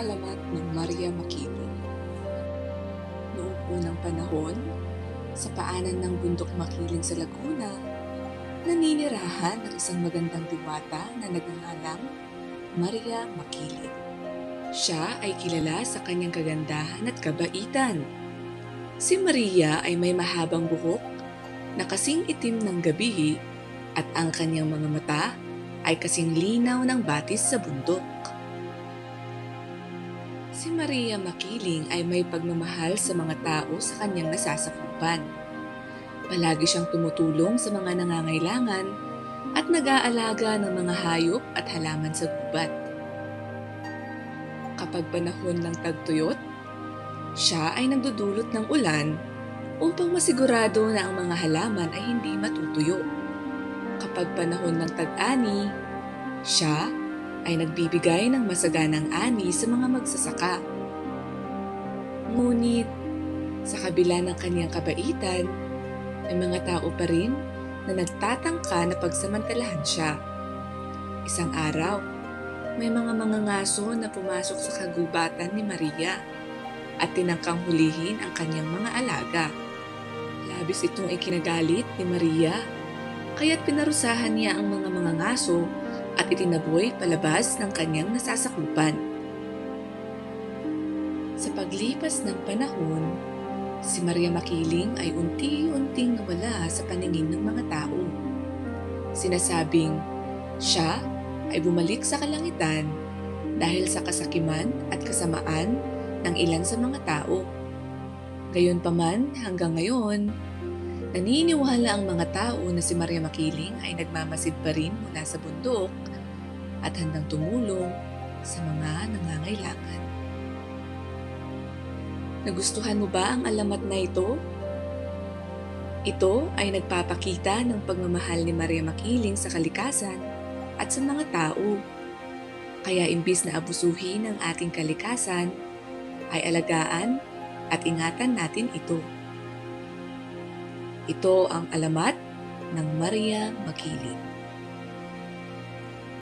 Alamat ng Maria Makiling. Noong unang panahon, sa paanan ng bundok Makiling sa Laguna, naninirahan ang isang magandang diwata na nagngangalang Maria Makiling. Siya ay kilala sa kanyang kagandahan at kabaitan. Si Maria ay may mahabang buhok na kasing itim ng gabi at ang kanyang mga mata ay kasing linaw ng batis sa bundok. Si Maria Makiling ay may pagmamahal sa mga tao sa kanyang nasasakupan. Palagi siyang tumutulong sa mga nangangailangan at nag-aalaga ng mga hayop at halaman sa gubat. Kapag panahon ng tagtuyot, siya ay nagdudulot ng ulan upang masigurado na ang mga halaman ay hindi matutuyo. Kapag panahon ng tag-ani, siya ay nagbibigay ng masaganang ani sa mga magsasaka. Ngunit, sa kabila ng kanyang kabaitan, may mga tao pa rin na nagtatangka na pagsamantalahan siya. Isang araw, may mga mangangaso na pumasok sa kagubatan ni Maria at tinangkang hulihin ang kanyang mga alaga. Labis itong ikinagalit ni Maria, kaya't pinarusahan niya ang mga mangangaso at itinaboy palabas ng kanyang nasasakupan. Sa paglipas ng panahon, si Maria Makiling ay unti-unting nawala sa paningin ng mga tao. Sinasabing siya ay bumalik sa kalangitan dahil sa kasakiman at kasamaan ng ilan sa mga tao. Gayunpaman, hanggang ngayon, naniniwala ang mga tao na si Maria Makiling ay nagmamasid pa rin mula sa bundok at handang tumulong sa mga nangangailangan. Nagustuhan mo ba ang alamat na ito? Ito ay nagpapakita ng pagmamahal ni Maria Makiling sa kalikasan at sa mga tao. Kaya imbis na abusuhin ang ating kalikasan, ay alagaan at ingatan natin ito. Ito ang alamat ng Maria Makiling.